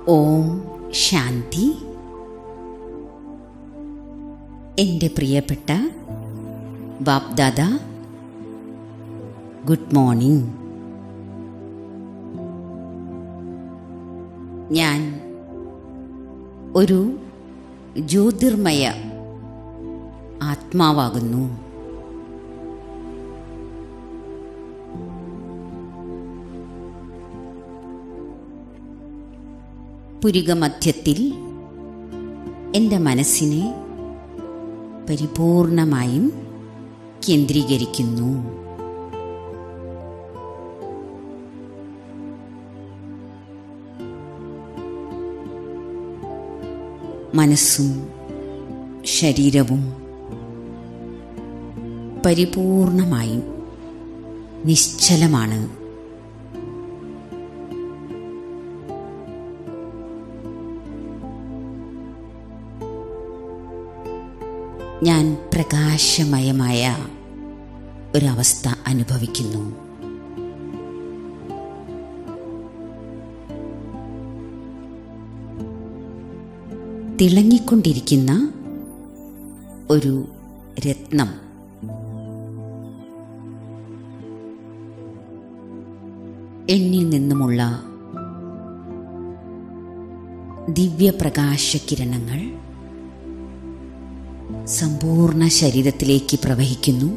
ഓം ശാന്തി. എൻ്റെ പ്രിയപ്പെട്ട BapDada, good morning. ഞാൻ ഒരു ജ്യോതിർമയ ആത്മാവാകുന്നു. പുരികമധ്യത്തിൽ എൻ്റെ മനസ്സിനെ പരിപൂർണമായും കേന്ദ്രീകരിക്കുന്നു. മനസ്സും ശരീരവും പരിപൂർണമായും നിശ്ചലമാണ്. ഞാൻ പ്രകാശമയമായ ഒരവസ്ഥ അനുഭവിക്കുന്നു. തിളങ്ങിക്കൊണ്ടിരിക്കുന്ന ഒരു രത്നം എന്നിൽ നിന്നുമുള്ള ദിവ്യപ്രകാശകിരണങ്ങൾ സമ്പൂർണ്ണ ശരീരത്തിലേക്ക് പ്രവഹിക്കുന്നു.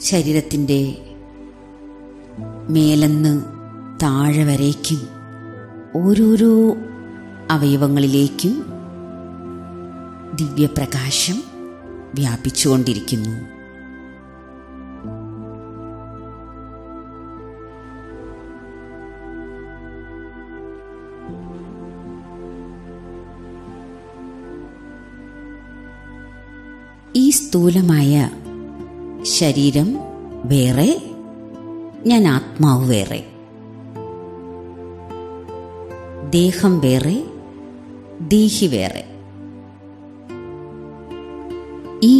ശരീരത്തിൻ്റെ മേലെന്ന് താഴെ വരേക്കും ഓരോരോ അവയവങ്ങളിലേക്കും ദിവ്യപ്രകാശം വ്യാപിച്ചുകൊണ്ടിരിക്കുന്നു. ഈ സ്ഥൂലമായ ശരീരം വേറെ, ഞാൻ ആത്മാവ് വേറെ. ദേഹം വേറെ, ദേഹി വേറെ. ഈ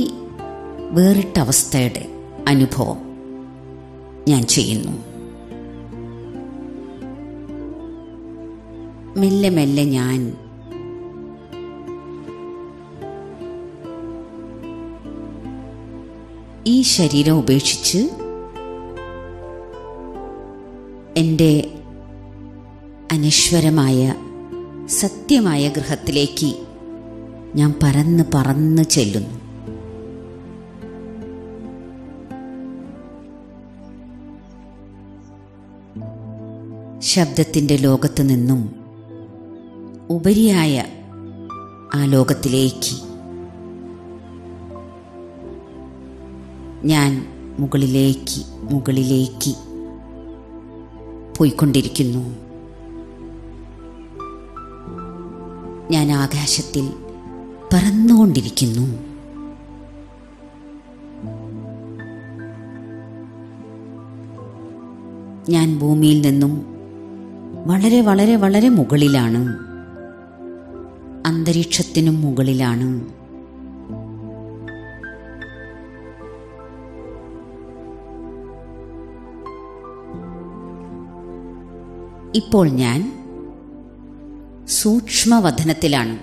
വേറിട്ട അവസ്ഥയുടെ അനുഭവം ഞാൻ ചെയ്യുന്നു. മെല്ലെ മെല്ലെ ഞാൻ ഈ ശരീരം ഉപേക്ഷിച്ച് എൻ്റെ അനശ്വരമായ സത്യമായ ഗൃഹത്തിലേക്ക് ഞാൻ പറന്ന് പറന്ന് ചെല്ലുന്നു. ശബ്ദത്തിൻ്റെ ലോകത്ത് നിന്നും ഉപരിയായ ആ ലോകത്തിലേക്ക് ഞാൻ മുകളിലേക്ക് പോയിക്കൊണ്ടിരിക്കുന്നു. ഞാൻ ആകാശത്തിൽ പറന്നുകൊണ്ടിരിക്കുന്നു. ഞാൻ ഭൂമിയിൽ നിന്നും വളരെ വളരെ വളരെ മുകളിലാണ്. അന്തരീക്ഷത്തിനും മുകളിലാണ്. ഇപ്പോൾ ഞാൻ സൂക്ഷ്മവദനത്തിലാണ്.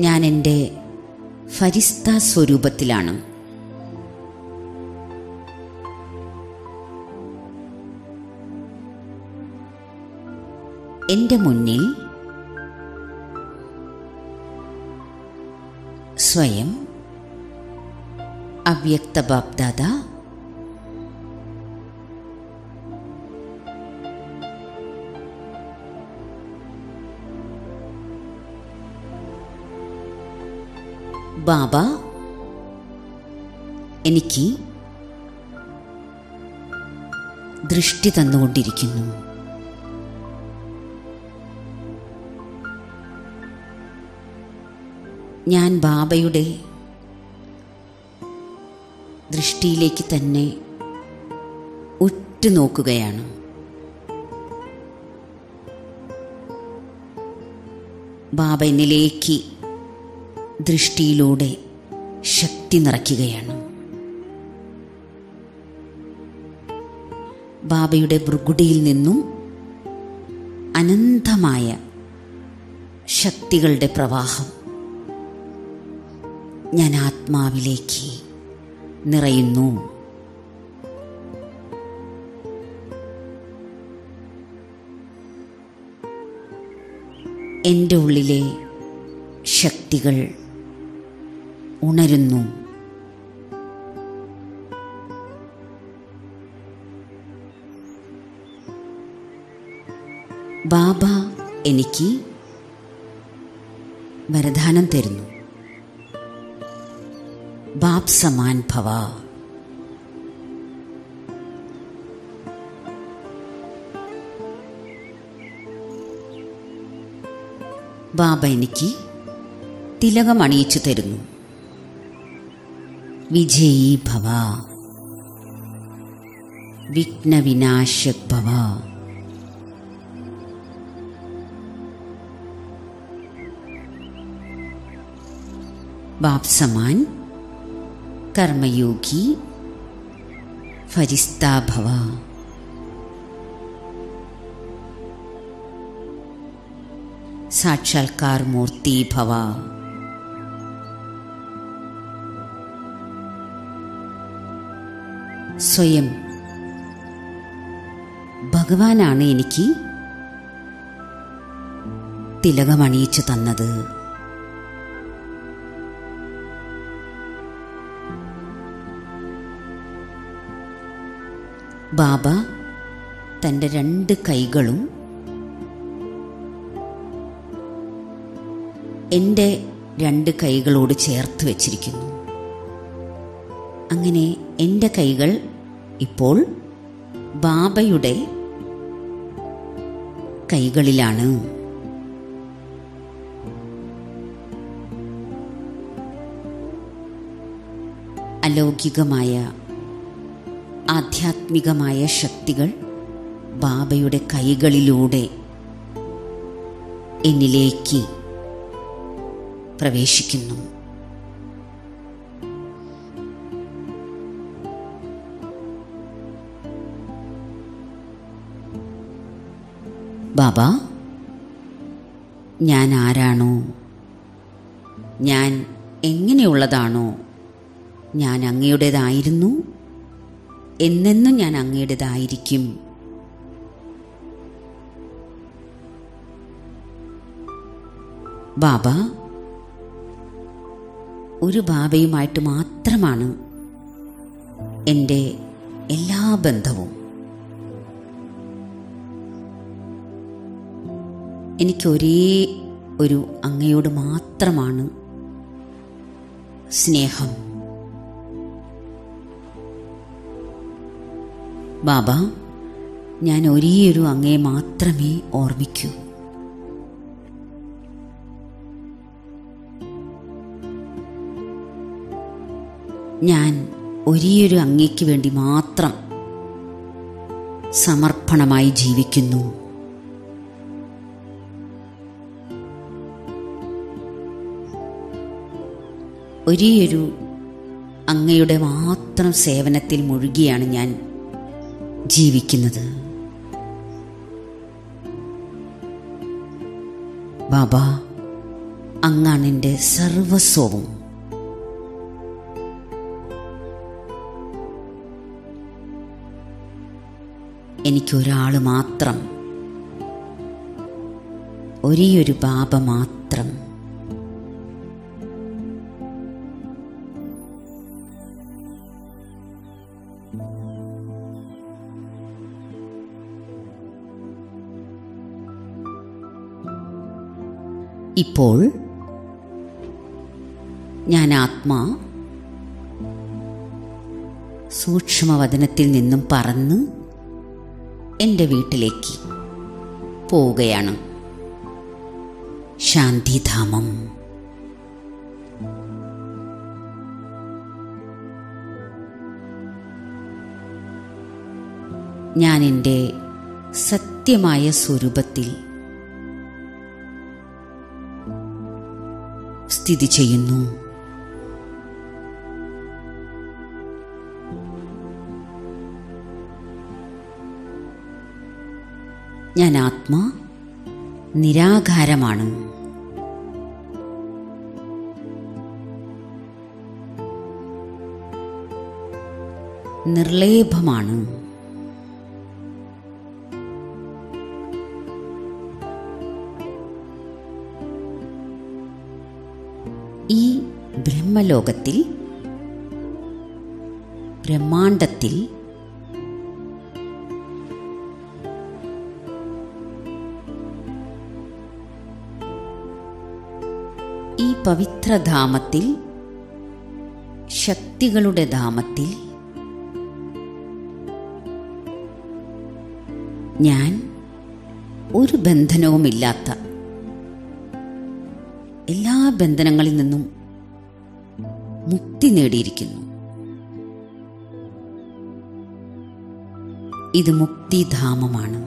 ഞാൻ എൻ്റെ ഫരിസ്ത സ്വരൂപത്തിലാണ്. എൻ്റെ മുന്നിൽ സ്വയം അവ്യക്ത ബാപ്ദാദ ബാബ എനിക്ക് ദൃഷ്ടി തന്നുകൊണ്ടിരിക്കുന്നു. ഞാൻ ബാബയുടെ ദൃഷ്ടിയിലേക്ക് തന്നെ ഉറ്റുനോക്കുകയാണ്. ബാബ എന്നിലേക്ക് ദൃഷ്ടിയിലൂടെ ശക്തി നിറയ്ക്കുകയാണ്. ബാബയുടെ ഭൃഗുടിയിൽ നിന്നും അനന്തമായ ശക്തികളുടെ പ്രവാഹം ഞാൻ ആത്മാവിലേക്ക് നിറയുന്നു. എൻ്റെ ഉള്ളിലെ ശക്തികൾ ഉണരുന്നു. ബാബ എനിക്ക് വരദാനം തരുന്നു. ബാപ് സമാൻ ഭവ. ബാബ എനിക്ക് തിലകം അണിയിച്ചു തരുന്നു. വിജയീ ഭവ, വിഘ്നവിനാശക് ഭവ. बाप समान कर्मयोगी फरिश्ता भव. साक्षात्कार मूर्ति भव. സ്വയം ഭഗവാനാണ് എനിക്ക് തിലകമണിയിച്ചു തന്നത്. ബാബ തൻ്റെ 2 കൈകളും എൻ്റെ 2 കൈകളോട് ചേർത്ത് വച്ചിരിക്കുന്നു. അങ്ങനെ എൻ്റെ കൈകൾ ഇപ്പോൾ ബാബയുടെ കൈകളിലാണ്. അലൗകികമായ ആധ്യാത്മികമായ ശക്തികൾ ബാബയുടെ കൈകളിലൂടെ എന്നിലേക്ക് പ്രവേശിക്കുന്നു. ബാബ, ഞാൻ ആരാണോ, ഞാൻ എങ്ങനെയുള്ളതാണോ, ഞാൻ അങ്ങയുടേതായിരുന്നു, എന്നെന്നും ഞാൻ അങ്ങയുടേതായിരിക്കും. ബാബ ഒരു ബാബയുമായിട്ട് മാത്രമാണ് എൻ്റെ എല്ലാ ബന്ധവും. എനിക്ക് ഒരേ ഒരു അങ്ങയോട് മാത്രമാണ് സ്നേഹം. ബാബ, ഞാൻ ഒരേയൊരു അങ്ങയെ മാത്രമേ ഓർമ്മിക്കൂ. ഞാൻ ഒരേയൊരു അങ്ങയ്ക്ക് വേണ്ടി മാത്രം സമർപ്പണമായി ജീവിക്കുന്നു. ഒരേയൊരു അങ്ങയുടെ മാത്രം സേവനത്തിൽ മുഴുകിയാണ് ഞാൻ ജീവിക്കുന്നത്. ബാബ, അങ്ങാണ് എൻ്റെ സർവസ്വവും. എനിക്കൊരാൾ മാത്രം, ഒരേയൊരു ബാബ മാത്രം. ഇപ്പോൾ ഞാൻ ആത്മാ സൂക്ഷ്മവദനത്തിൽ നിന്നും പറന്ന് എൻ്റെ വീട്ടിലേക്ക് പോവുകയാണ്. ശാന്തിധാമം. ഞാൻ എൻ്റെ സത്യമായ സ്വരൂപത്തിൽ സ്ഥിതി ചെയ്യുന്നു. ഞാൻ ആത്മാ നിരാകാരമാണ്. നിർലേഭമാണ്. ഈ ബ്രഹ്മലോകത്തിൽ, ബ്രഹ്മാണ്ടത്തിൽ ഈ പവിത്രധാമത്തിൽ, ശക്തികളുടെ ധാമത്തിൽ ഞാൻ ഒരു ബന്ധനവുമില്ലാത്ത, എല്ലാ ബന്ധനങ്ങളിൽ നിന്നും മുക്തി നേടിയിരിക്കുന്നു. ഇത് മുക്തിധാമമാണ്.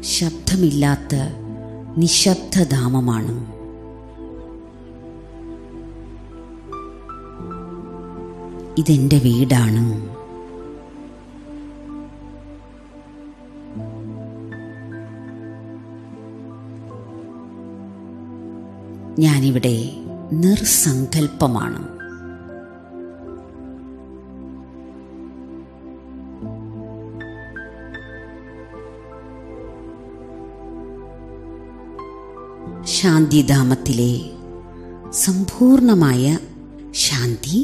ശബ്ദമില്ലാത്ത നിശബ്ദധാമമാണ്. ഇതെന്റെ വീടാണ്. ഞാനിവിടെ നിർസങ്കൽപ്പമാണ്. ശാന്തിധാമത്തിലെ സമ്പൂർണമായ ശാന്തി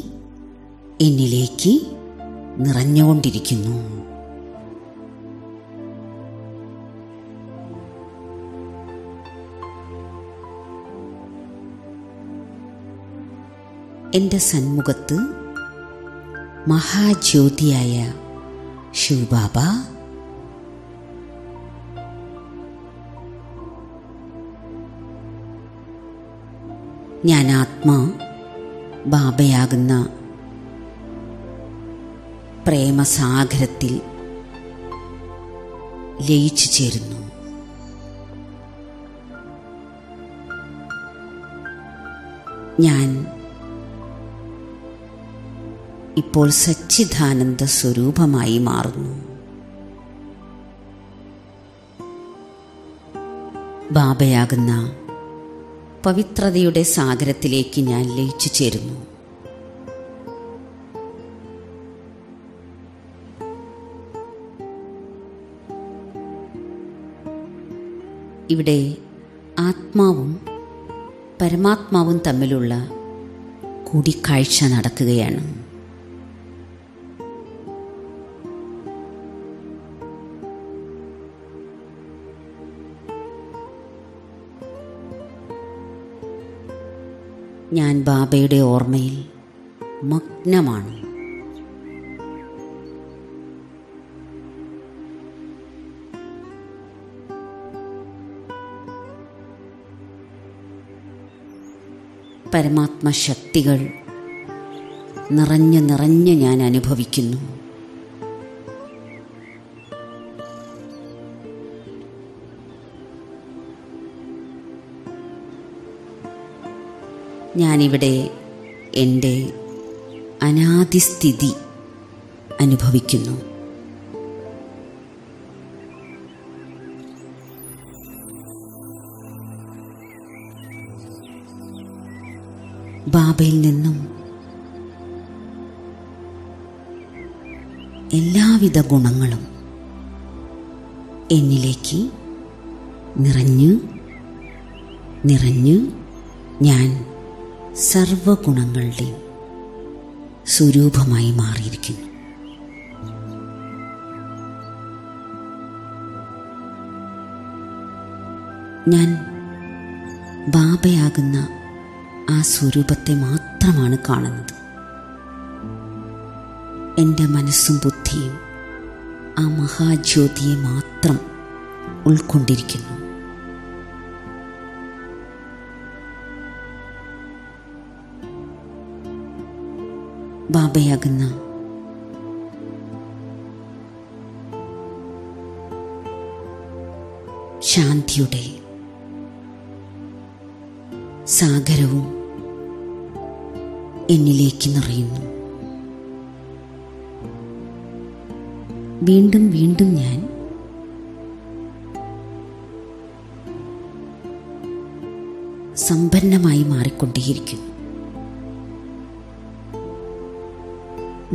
എന്നിലേക്ക് നിറഞ്ഞുകൊണ്ടിരിക്കുന്നു. എൻ്റെ സന്മുഖത്ത് മഹാജ്യോതിയായ ശിവബാബ ഞാൻ ആത്മാ ബാബയാകുന്ന പ്രേമസാഗരത്തിൽ ലയിച്ചു ചേരുന്നു. ഞാൻ ഇപ്പോൾ സച്ചിദാനന്ദ സ്വരൂപമായി മാറുന്നു. ബാബയാകുന്ന പവിത്രതയുടെ സാഗരത്തിലേക്ക് ഞാൻ ലയിച്ചു ചേരുന്നു. ഇവിടെ ആത്മാവും പരമാത്മാവും തമ്മിലുള്ള കൂടിക്കാഴ്ച നടക്കുകയാണ്. ഞാൻ ബാബയുടെ ഓർമ്മയിൽ മഗ്നമാണ്. പരമാത്മശക്തികൾ നിറഞ്ഞ് നിറഞ്ഞ് ഞാൻ അനുഭവിക്കുന്നു. ഞാനിവിടെ എൻ്റെ അനാദിസ്ഥിതി അനുഭവിക്കുന്നു. ബാബയിൽ നിന്നും എല്ലാവിധ ഗുണങ്ങളും എന്നിലേക്ക് നിറഞ്ഞു നിറഞ്ഞു ഞാൻ സർവഗുണങ്ങളുടെയും സ്വരൂപമായി മാറിയിരിക്കുന്നു. ഞാൻ ബാബയാകുന്ന ആ സ്വരൂപത്തെ മാത്രമാണ് കാണുന്നത്. എൻ്റെ മനസ്സും ബുദ്ധിയും ആ മഹാജ്യോതിയെ മാത്രം ഉൾക്കൊണ്ടിരിക്കുന്നു. ബാബയാകുന്ന ശാന്തിയുടെ സാഗരവും എന്നിലേക്ക് നിറയുന്നു. വീണ്ടും വീണ്ടും ഞാൻ സമ്പന്നമായി മാറിക്കൊണ്ടേയിരിക്കുന്നു.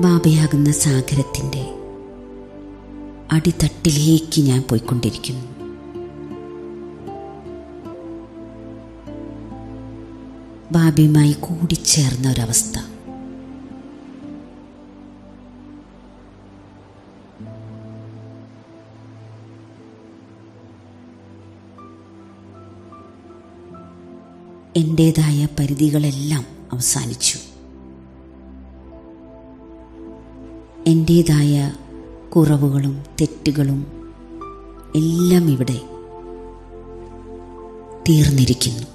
ബാബയാകുന്ന സാഗരത്തിൻ്റെ അടിത്തട്ടിലേക്ക് ഞാൻ പോയിക്കൊണ്ടിരിക്കുന്നു. ബാബയുമായി കൂടിച്ചേർന്ന ഒരവസ്ഥ. എൻ്റേതായ പരിധികളെല്ലാം അവസാനിച്ചു. എൻ്റേതായ കുറവുകളും തെറ്റുകളും എല്ലാം ഇവിടെ തീർന്നിരിക്കുന്നു.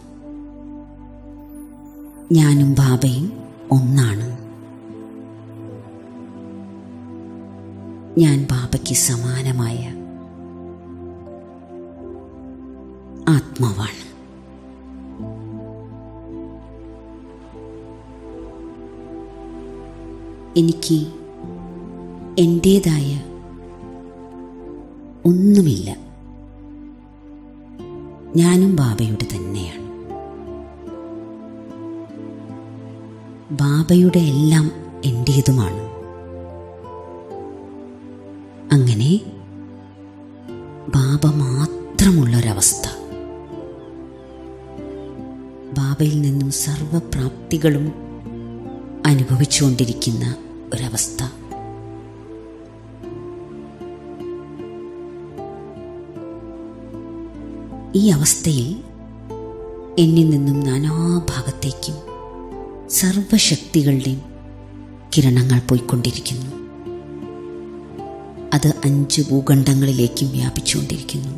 ഞാനും ബാബയും ഒന്നാണ്. ഞാൻ ബാബയ്ക്ക് സമാനമായ ആത്മാവാണ്. എനിക്ക് എൻ്റേതായ ഒന്നുമില്ല. ഞാനും ബാബയുടെ തന്നെയാണ്. ബാബയുടെ എല്ലാം എൻ്റേതുമാണ്. അങ്ങനെ ബാബ മാത്രമുള്ളൊരവസ്ഥ. ബാബയിൽ നിന്നും സർവപ്രാപ്തികളും അനുഭവിച്ചുകൊണ്ടിരിക്കുന്ന ഒരവസ്ഥ. ഈ അവസ്ഥയിൽ എന്നിൽ നിന്നും നാനാഭാഗത്തേക്കും സർവശക്തികളുടെയും കിരണങ്ങൾ പോയിക്കൊണ്ടിരിക്കുന്നു. അത് 5 ഭൂഖണ്ഡങ്ങളിലേക്കും വ്യാപിച്ചുകൊണ്ടിരിക്കുന്നു.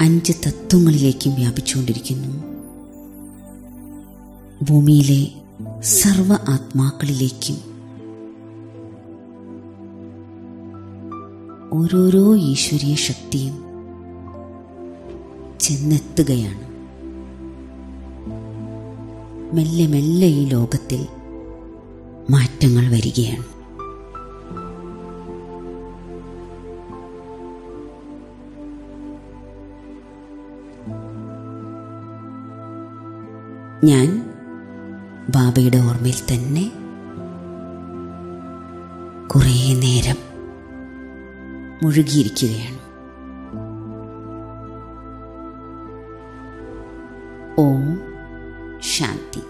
5 തത്വങ്ങളിലേക്കും വ്യാപിച്ചുകൊണ്ടിരിക്കുന്നു. ഭൂമിയിലെ സർവ ആത്മാക്കളിലേക്കും ഓരോരോ ഈശ്വരീയ ശക്തിയും ചെന്നെത്തുകയാണ്. മെല്ലെ മെല്ലെ ഈ ലോകത്തിൽ മാറ്റങ്ങൾ വരികയാണ്. ഞാൻ ബാബയുടെ ഓർമ്മയിൽ തന്നെ കുറേ നേരം മുഴുകിയിരിക്കുകയാണ്. ഓം ശാന്തി.